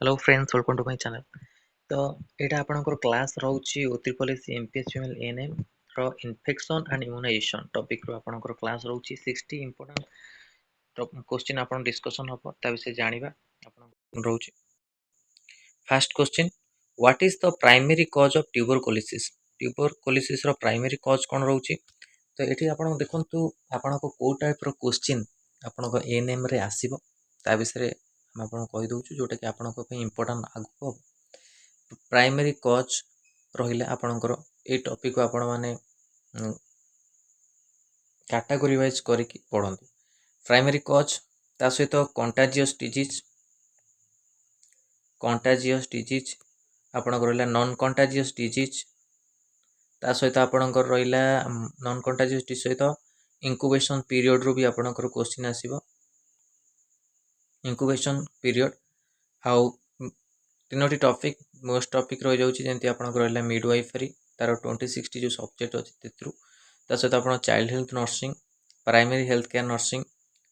Hello friends, welcome to my channel. तो एटा आपनकर क्लास रहउची ओत्रिपॉलिसी एमपीएचएमएल एएनएम रो इन्फेक्शन एंड इम्यूनाइजेशन टॉपिक रो आपनकर क्लास रहउची 60 इंपोर्टेंट क्वेश्चन आपन डिस्कशन हबो ता विषय जानिबा आपन रहउची। First question, what is the primary cause of tuberculosis? Tuberculosis रो प्राइमरी कॉज कोन रहउची? तो एठी आपन देखंतु आपनको को टाइप रो क्वेश्चन आपनको एएनएम रे आसीबो ता विषय हम आपन कहि दउछु जोटा कि आपनको पे इंपोर्टेंट आगु प्राइमरी कॉज रहिला आपनकर ए टॉपिक को आपण माने कैटेगरी वाइज करके पढ़ंतु। प्राइमरी कॉज ता सहित कंटाजियस डिजीज आपनकर रहिला नॉन कंटाजियस डिजीज ता सहित आपनकर रहिला नॉन कंटाजियस डिजीज सहित इंक्यूबेशन पीरियड रो भी आपनकर क्वेश्चन आसीबो। इंक्यूबेशन पीरियड आउ तीनोटी टॉपिक मोस्ट टॉपिक रही जाउची जेंति आपनकर रहिला मिडवाइफरी तार 2060 जो सब्जेक्ट अछि तेथरु ता सहित आपण child health nursing, primary health care nursing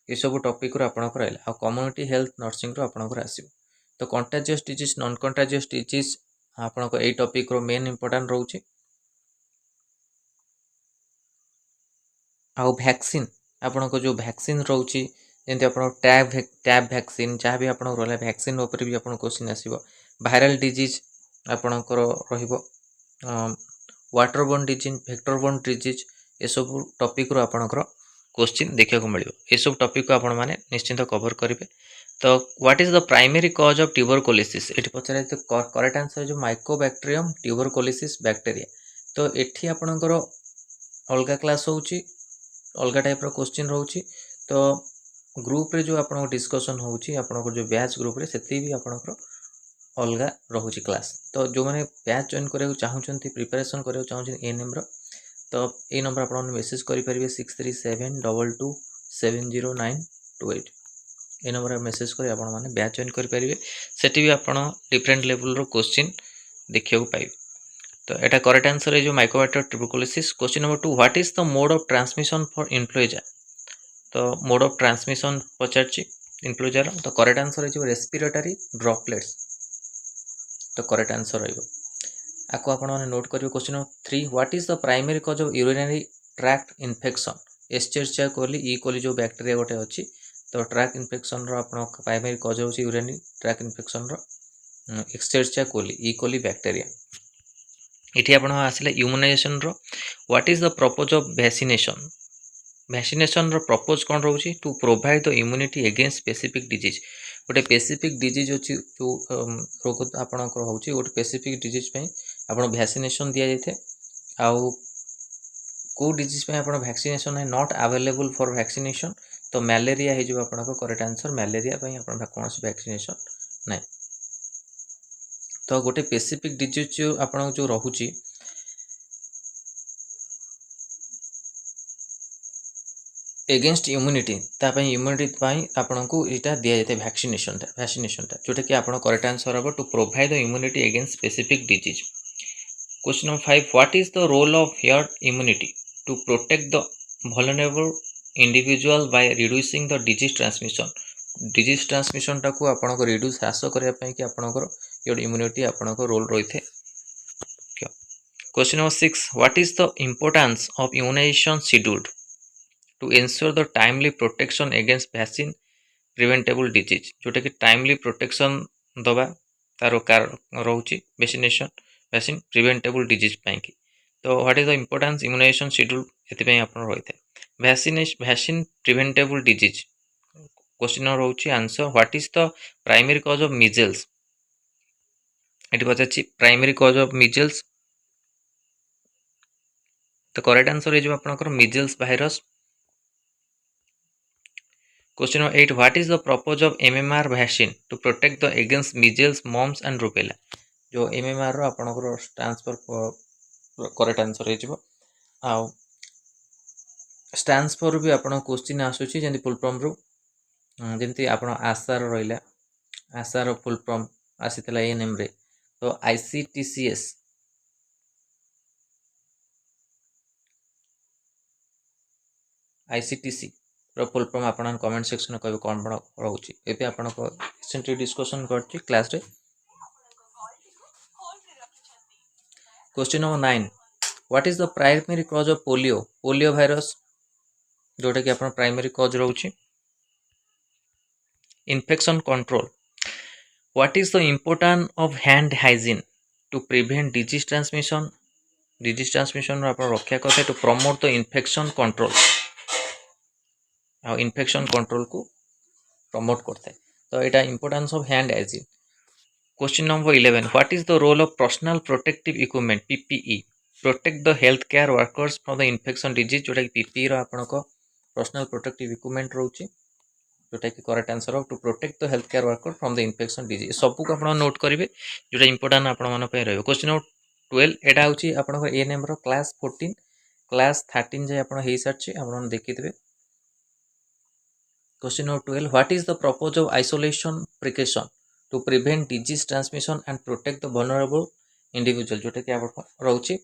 ए सब टॉपिक रो आपनकर रहिला आ कम्युनिटी हेल्थ नर्सिंग रो आपनकर आसीबो। तो contagious disease non contagious disease आपनकर ए टॉपिक रो मेन इंपोर्टेंट रहउची। आ वैक्सीन आपनको जो वैक्सीन रहउची जेंति आपण टैब वैक्सीन जहाँ भी आपन रहला वैक्सीन ऊपर भी आपन क्वेश्चन आसीबो। वायरल डिजीज आपनकर रहिबो, वाटरबोर्न डिजीज, वेक्टरबोर्न डिजीज ए सब टॉपिक रो आपनकर क्वेश्चन देखिया को मिलियो। ए सब टॉपिक को आपण माने निश्चिंत कवर करिवे। तो what is the primary cause of tuberculosis? एठी पछरे तो करेक्ट आंसर जो माइकोबैक्टीरियम ट्यूबरकुलोसिस बैक्टीरिया। तो एठी आपनकर अलगा क्लास होउची, अलगा टाइप रो क्वेश्चन रहउची। तो ग्रुप रे जो आपन डिस्कशन होउची आपन जो बैच ग्रुप रे सेति भी आपनकर अलगा रहउची क्लास। तो जो माने बैच जॉइन करे चाहउछंती प्रिपरेशन करे चाहउछंती एएनएम रो तो ए नंबर आपन मेसेज करि परिबे 6372270928 ए नंबर मेसेज करि आपन माने बैच जॉइन करि परिबे। सेति भी आपन डिफरेंट लेवल रो क्वेश्चन देखियो पाइबे। तो एटा करेक्ट आंसर है जो mycobacterium tuberculosis. Question number 2, what is the mode of transmission for influenza? तो मोड ऑफ ट्रांसमिशन पचारची इन्फ्लुएंजा रो तो करेक्ट आंसर है जो रेस्पिरेटरी ड्रॉपलेट्स। तो करेक्ट आंसर रहिबो। आको आपण माने नोट करियो। Question number 3, what is the primary cause of urinary tract infection? Escherichia coli E coli जो बैक्टीरिया गोटे अछि तो ट्रैक्ट इन्फेक्शन रो आपण प्राइमरी कॉज होछि यूरिनरी ट्रैक्ट इन्फेक्शन रो Escherichia coli E coli bacteria. इठी आपण आसिले इम्यूनाइजेशन रो what is the purpose of vaccination? Vaccination रो पर्पज कोन रहउछि? To provide the immunity against specific disease. गोटे स्पेसिफिक डिजीज अछि जो रोग आपणकर होउछि गोटे स्पेसिफिक डिजीज पे आपण वैक्सीनेशन दिया जायथे। आउ को डिजीज पे आपण वैक्सीनेशन है नॉट अवेलेबल फॉर वैक्सीनेशन तो मलेरिया हे जो आपणको करेक्ट आंसर मलेरिया पे आपण कोनोसी वैक्सीनेशन नै। तो गोटे स्पेसिफिक डिजीज जो आपण जो रहउछि एगेंस्ट इम्यूनिटी तापई इम्यूनिटी पाई आपनको इटा दिया जाते वैक्सीनेशन जोटा कि आपण करेक्ट आंसर हम to provide the immunity against specific disease. Question number 5, what is the role of herd immunity to protect the vulnerable individual by reducing the disease transmission? Disease transmission टाको आपण को reduce ह्रास करया पई कि आपणकर herd immunity आपण को रोल रहिथे। Question number 6, what is the importance of immunization schedule to ensure the timely protection against vaccine preventable disease? जोटा कि टाइमली प्रोटेक्शन दबा तारो कार रहउची वैक्सीन प्रिवेंटेबल डिजीज पई कि। तो what is the importance immunization schedule एति पई आपण रहिथे वैक्सीन प्रिवेंटेबल डिजीज। क्वेश्चन रहउची answer what is the primary cause of measles? एति पछाची प्राइमरी कॉज ऑफ मीजल्स तो करेक्ट आंसर है जो आपनकर measles virus. Question number 8, what is the purpose of MMR vaccine to protect the against measles, mumps and rubella? जो MMR रो आपनकर transfer correct answer हे जिवो। आ stands for भी आपण question आसुची जेंति फुल फॉर्म रो जेंति आपण आशा रो रहिला आशा रो फुल फॉर्म आसीतला एएनएम रे तो आईसीटीसीएस आईसीटीसी फुल फॉर्म आपण कमेंट सेक्शन में कहबे कोन बड़ रहउची एते आपण को रिसेंटली डिस्कशन करची क्लास रे। Question number 9 what is the primary cause of polio polio virus जोटा कि आपण प्राइमरी कॉज रहउची। Infection control what is the importance of hand hygiene to prevent disease transmission आपण रक्षा करते to promote the infection control आ infection control को promote करते तो यहाँ importance of hand hygiene. Question number 11 what is the role of personal protective equipment PPE protect the health care workers from the infection disease जोटा कि PPE रो आपण को personal protective equipment रहउची जोटा कि correct answer to protect the health care worker from the infection disease सब को आपण नोट करिवे जोटा इंपोर्टेंट आपण मन पे रहयो। क्वेश्चन नंबर 12 एटा होची आपण को एएनएम रो क्लास 14 क्लास 13 जे आपण हेई सारची आपण देखि देबे। Question number 12 what is the purpose of isolation precaution to prevent disease transmission and protect the vulnerable individual जोटा कि आपण रहउची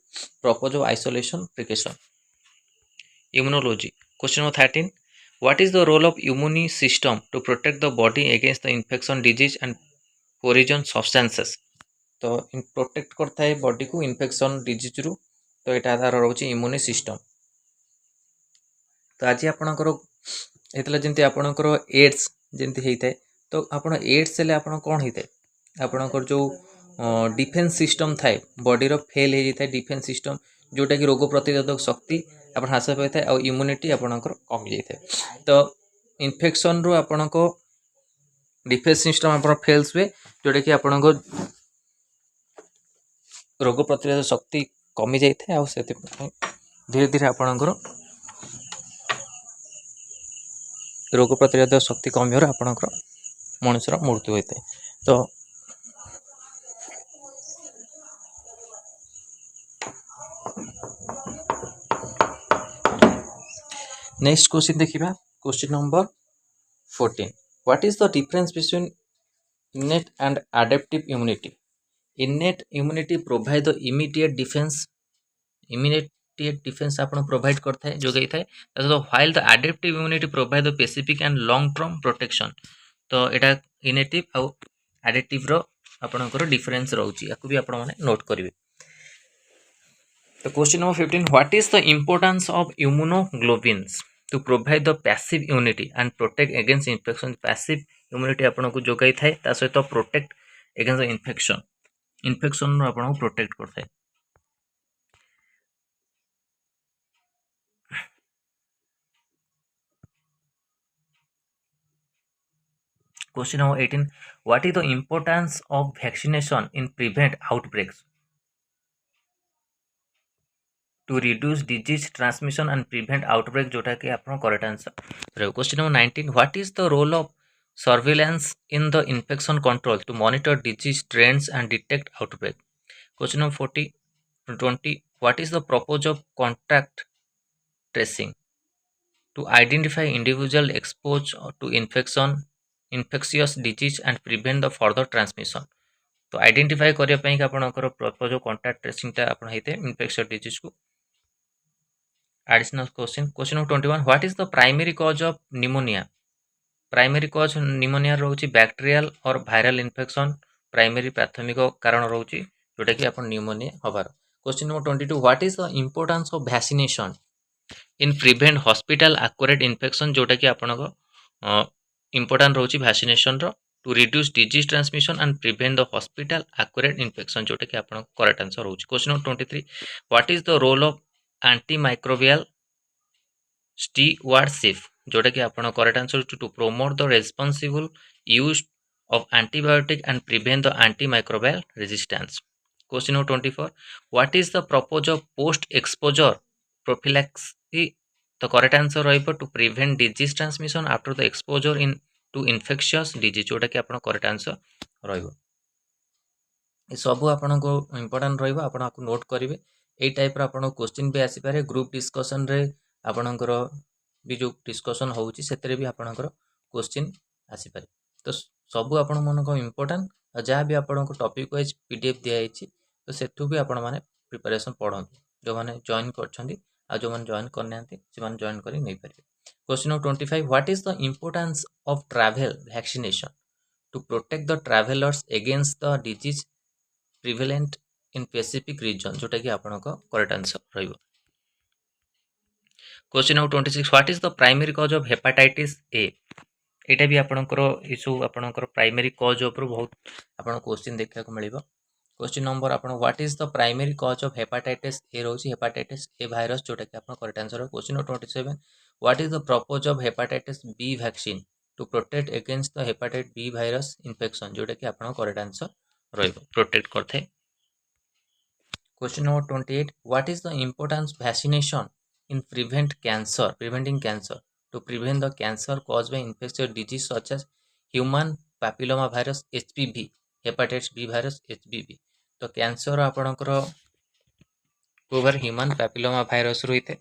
purpose of isolation precaution. Immunology question number 13 what is the role of immune system to protect the body against the infection disease and foreign substances तो protect करता है body को infection disease रु तो यहाँ तार रोचे इम्यून सिस्टम। तो आज आपणकर होता जमी आपणकर एड्स जमी होता है तो आप एड्स हेल्ले आप कौन होता है आपणकर जो डिफेन्स सिस्टम थाए बॉडीर फेल हो जाए डिफेन्स सिस्टम जोटा कि रोग प्रतिरोधक शक्ति आप ह्रास पाई था इम्यूनिटी आपणकर कमी जाए तो इन्फेक्शन रु आपण को डिफेन्स सिस्टम आप फेल्स हुए जोटा कि आपण को रोग प्रतिरोधक शक्ति कमी जाए आ धीरे धीरे आपणकर रोग प्रतिरोधक शक्ति कमी हो आपणकर मनुष्यर मृत्यु होता है। तो नेक्स्ट क्वेश्चन देखिबा question number 14 what is the difference between इनेट and adaptive immunity. Innate immunity provide the immediate defence आपण प्रोवाइड करता है जोगाई थाए while the adaptive immunity provide the specific and long term protection. तो एटा इनेटिव आउ एडेप्टिव रो आपणकर difference रहउची याकू भी आपण माने नोट करिवे। तो question number 15 what is the importance of immunoglobins to provide the passive immunity and protect against infection. Passive immunity आपन को जोगाई थाए ता सहित प्रोटेक्ट अगेंस्ट इन्फेक्शन आपन को प्रोटेक्ट करथाय। Question number 18 what is the importance of vaccination in prevent outbreaks to reduce disease transmission and prevent outbreak जोटा कि आपन करेक्ट आंसर रहे। Question number 19 what is the role of surveillance in the infection control to monitor disease trends and detect outbreak. Question number 20 what is the purpose of contact tracing to identify individual expose to infectious disease and prevent the further transmission. तो identify करने कि आपनकर purpose of contact ट्रेसिंगटा आपण हेते infectious disease को। Additional question number 21 what is the primary cause of pneumonia. Primary cause pneumonia रोची bacterial और viral infection primary प्राथमिक कारण रोची जोटा कि आपण निमोनिया हबार। Question number 22 what is the importance of vaccination in prevent hospital accurate infection जोटा कि आपण important रोची vaccination row to reduce disease transmission and prevent the hospital accurate infection जोटा कि आपण करेक्ट आंसर रोची। Question number 23 what is the role of antimicrobial stewardship जोटा कि आपण correct answer to promote the responsible use of antibiotic and prevent the antimicrobial resistance. Question number 24 what is the purpose of post exposure prophylaxis. तो correct answer रहिबो to prevent disease transmission after the exposure into infectious disease जोटा कि आपण correct answer रहिबो। ए सब आपण को important रहिबो आपण आपको नोट करिवे। ए टाइप रो आपण क्वेश्चन भी आसी पारे ग्रुप डिस्कशन रे आपणकर भी जो डिस्कशन होउची सेतरे भी आपणकर क्वेश्चन आसी पारे। तो सब आपण मन को इंपोर्टेंट जहाँ भी आपण को टॉपिक वाइज पीडीएफ दिया जायछि तो सेठू भी आपण माने प्रिपरेशन पढंतु जो माने जॉइन करछंदी आ जो माने जॉइन करनांती से माने जॉइन करी नै पारे। Question number 25. What is the importance of travel vaccination to protect the travelers against the disease prevalent in Pacific region? जोटा कि आपनको correct answer रहिबो. Question number 26. What is the primary cause of hepatitis A? एटा भी आपणकर issue आपणकर primary cause ऊपर बहुत आपन question देखा को मिलिबो. क्वेश्चन नंबर आपन what is the primary cause of hepatitis A रोची हेपाटाइटिस ए वायरस जोटा कि आपन correct answer. Question number 27. What is the purpose of hepatitis B vaccine to protect against the hepatitis B virus infection जोटा कि आपन correct answer रहइबो protect करथे. Question number 28. What is the importance vaccination in preventing cancer to prevent the cancer caused by infectious disease such as human papilloma virus HPV, hepatitis B virus HPV. तो cancer आपणकर cover human papilloma virus रही थे.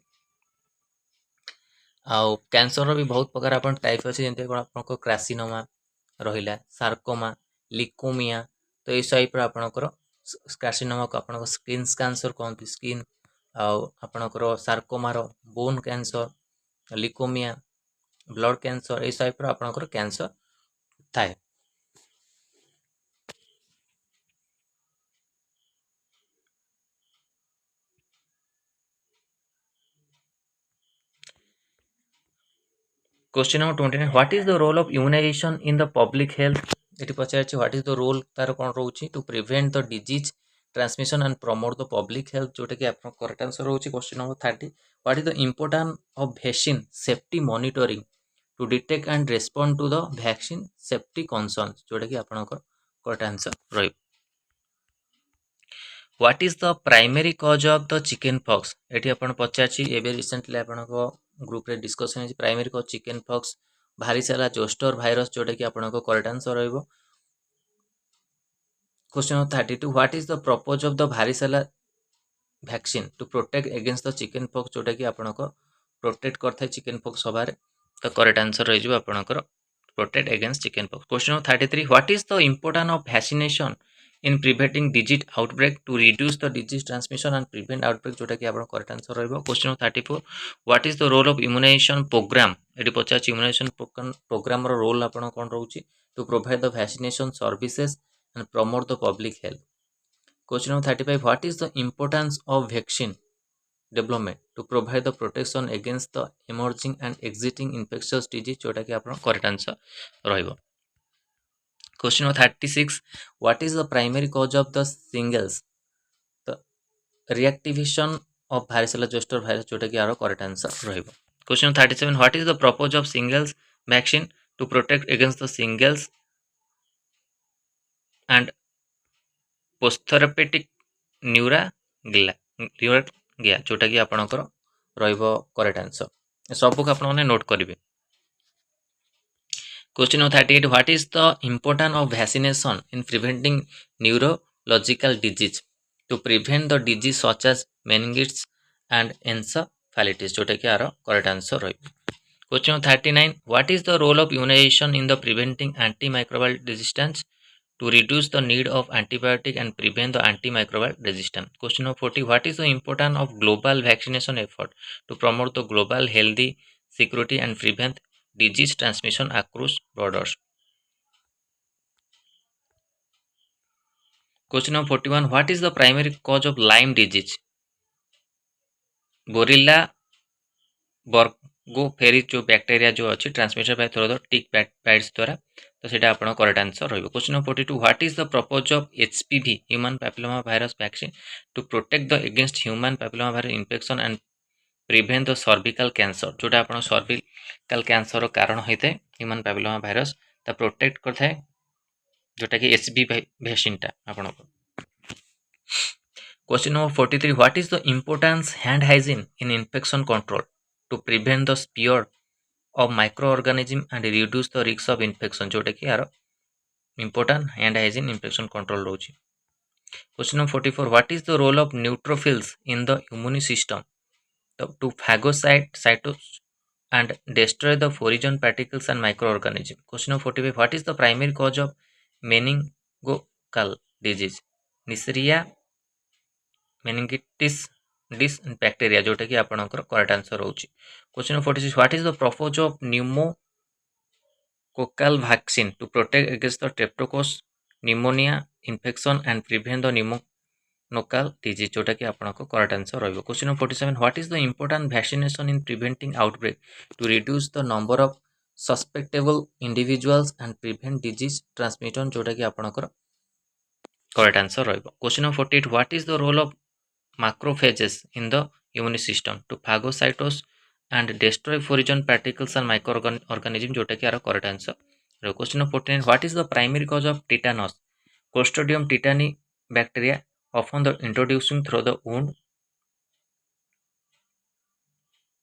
आउ cancer भी बहुत प्रकार आपन type अछि जेंते आपनको क्रासिनोमा रहिला, सार्कोमा, लिकोमिया. तो इस टाइप रो आपणकर क्रासिनोमा को आपनको स्किन कैंसर कहंती. स्किन आउ आपणकर सार्कोमा रो bone cancer, leukaemia blood cancer इस टाइप रो आपणकर कैंसर थाए. Question number 29. What is the role of immunization in the public health? एटी पचारछि व्हाट इज द रोल तार कोन रहउछि to prevent the disease transmission and promote the public health जोटा कि आपन करेक्ट आंसर रहउछि. Question number 30. What is the importance of vaccine safety monitoring to detect and respond to the vaccine safety concerns जोटा कि आपन correct answer रहइबो. What is the primary cause of the chickenpox? एटी आपन पचारछि एबे recently आपन group रे डिस्कशन है primary cause chickenpox varicella zoster virus जोटा कि आपनको करेक्ट आंसर रहइबो. Question number 32. What is the purpose of the varicella vaccine to protect against the chickenpox जोटा कि आपनको प्रोटेक्ट करथाय चिकन पॉक्स हबारे. तो करेक्ट आंसर रहि जिवो आपनको protect against chickenpox. Question number 33. What is the importance of vaccination in preventing disease outbreak to reduce the disease transmission and prevent outbreak जोटा कि आपन करेक्ट आंसर रहइबो. Question number 34. What is the role of immunization program? एटी पचारछि immunization program रो role आपन कोन रहउछि to provide the vaccination services and promote the public health. Question number 35. What is the importance of vaccine development to provide the protection against the emerging and existing infectious disease जोटा कि आपन correct answer रहइबो. Question number 36. What is the primary cause of the shingles the reactivation of varicella zoster virus जोटा कि आरो correct answer रहइबो. Question number 37. What is the purpose of shingles vaccine to protect against the shingles and postherpetic neuralgia जोटा कि आपनकर रहइबो correct answer. सब को आपन नोट करिवे. Question number 38. What is the importance of vaccination in preventing neurological disease to prevent the disease such as meningitis and encephalitis जोटा कि आरो करेक्ट आंसर रही. Question number 39. What is the role of immunization in the preventing antimicrobial resistance to reduce the need of antibiotic and prevent the antimicrobial resistance? Question number 40. What is the importance of global vaccination effort to promote the global healthy security and prevent disease transmission across borders? Question number 41. What is the primary cause of Lyme disease? Borrelia burgdorferi जो bacteria जो अच्छी transmission by through the tick bites द्वारा. तो सेटा आपन correct answer रहइबो. Question number 42. What is the purpose of HPV human papilloma virus vaccine to protect the against human papilloma virus infection and prevent the cervical cancer जोटा आपन cervical cancer कारण होइते human papilloma virus ता protect करथाय जोटा कि HPV vaccine ता आपन. Question number 43. What is the importance hand hygiene in infection control to prevent the spread of microorganism and reduce the risk of infection जोटा कि यार important hand hygiene infection control रोची. Question number 44. What is the role of neutrophils in the immune system to phagocyte cytos and destroy the foreign particles and microorganisms? Question number 45. What is the primary cause of meningococcal disease? Neisseria, meningitis, this bacteria जोटा कि आपनकर correct answer होची। Question number 46 what is the purpose of pneumococcal vaccine to protect against the streptococcus pneumoniae infection and prevent the pneumococcal disease जोटा कि आपनको correct answer रहइबो। Question number 47 what is the important vaccination in preventing outbreak to reduce the number of susceptible individuals and prevent disease transmission जोटा कि आपनकर correct answer रहइबो। Question number 48 what is the role of macrophages in the immune system to phagocytose and destroy foreign particles and microorganisms जोटा कि आर correct answer. Question number 49 what is the primary cause of tetanus clostridium tetani bacteria often the introducing through the wound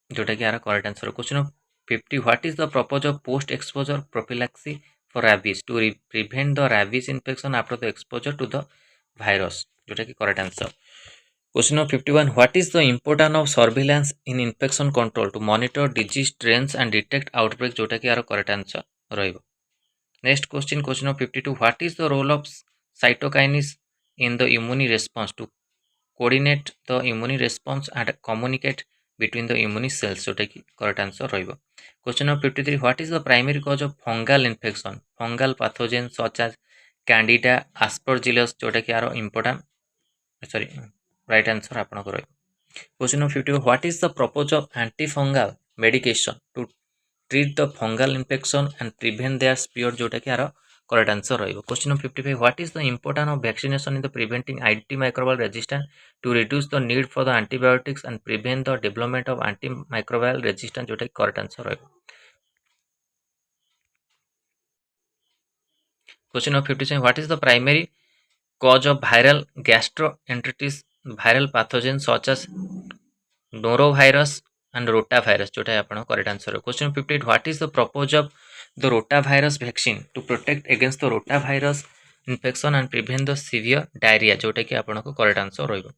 जोटा कि आर correct answer. Question number 50 what is the purpose of post exposure prophylaxis for rabies to prevent the rabies infection after the exposure to the virus जोटा कि correct answer. Question number 51 what is the importance of surveillance in infection control to monitor disease trends and detect outbreak जोटा कि यार correct answer रहइबो। Next question number 52 what is the role of cytokines in the immune response to coordinate the immune response and communicate between the immune cells जोटा कि correct answer रहइबो। Question number 53 what is the primary cause of fungal infection fungal pathogen such as candida aspergillus जोटा कि यार important sorry right answer आपनको रही। Question number 50 what is the purpose of antifungal medication to treat the fungal infection and prevent their spread जोटा कि यार correct answer रही। Question number 55 what is the importance of vaccination in the preventing antimicrobial resistance to reduce the need for the antibiotics and prevent the development of antimicrobial resistance जोटा कि correct answer रही। Question number 57 what is the primary cause of viral gastroenteritis viral pathogens such as norovirus and rotavirus जोटा है आपन correct answer है। Question 58 what is the purpose of the rotavirus vaccine to protect against the rotavirus infection and prevent the severe diarrhoea जोटा कि आपन correct answer रहइबो।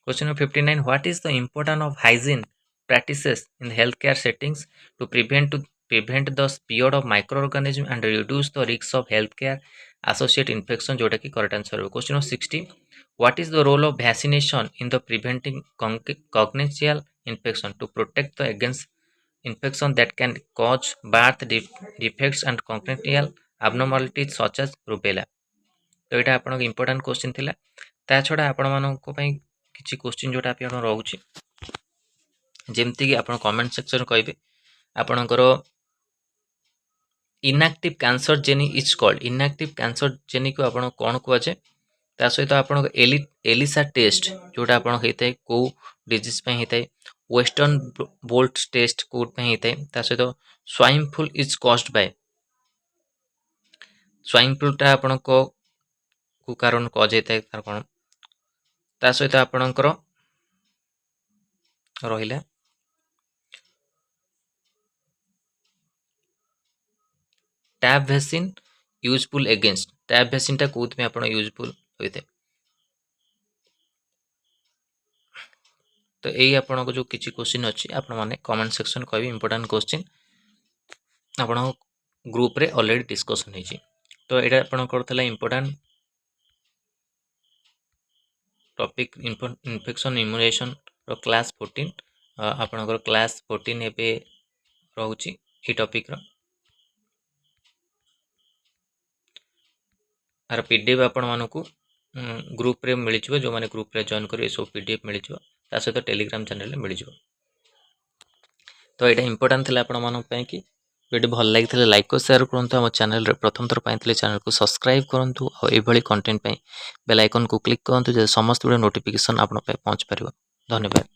Question 59 what is the importance of hygiene practices in health care settings to prevent the spread of microorganism and reduce the risks of healthcare associated infection जोटा कि correct answer है। Question 60 what is the role of vaccination in the preventing congenital infection to protect the against infection that can cause birth defects and congenital abnormalities such as rubella। तो यहाँ आपन important question थिला ता छडा आपण मानको पई किछि क्वेश्चन जोटा आपण रहउछि जेमति कि आपण कमेंट सेक्शन कहबे आपणकर inactive cancer jenny is called inactive cancer jenny को आपण कोन कहजे ता सहित आपण एलिसा टेस्ट जोटा आपण हेतै को डिजीज पे हेतै वेस्टर्न बोल्ट टेस्ट कोड पे हेतै ता सहित swine flu is caused by swine flu ता आपण को कारण कॉज हेतै तार कोन ता सहित आपणकर रहिला tab vaccine useful against tab vaccine टा कोथ में आपण यूजफुल होइते। तो यही आपण को जो किछि क्वेश्चन अछि आपण माने कमेंट सेक्शन कहबी इंपोर्टेंट क्वेश्चन आपण ग्रुप रे ऑलरेडी डिस्कशन हेछि। तो एटा आपण करथला इंपोर्टेंट टॉपिक इन्फेक्शन इम्यूनेशन रो क्लास 14 आपण क्लास 14 एबे रहउछि ई टॉपिक रो आर पीडीएफ आपण मानकू ग्रुप रे मिल जो माने ग्रुप रे जॉइन करिए सब पीडीएफ मिल ता सहित टेलीग्राम चैनल रे मिल। तो यहाँ इंपोर्टेंट थिला आपण मानक पई कि वीडियो भल लागिथिले लाइक को शेयर करंतु हम चैनल रे प्रथम थर पाइथिले चैनल को सब्सक्राइब करंतु और ए भली कंटेंट पई बेल आइकन को क्लिक करंतु जे समस्त वीडियो नोटिफिकेशन आपण पे पहुंच परिबो। धन्यवाद।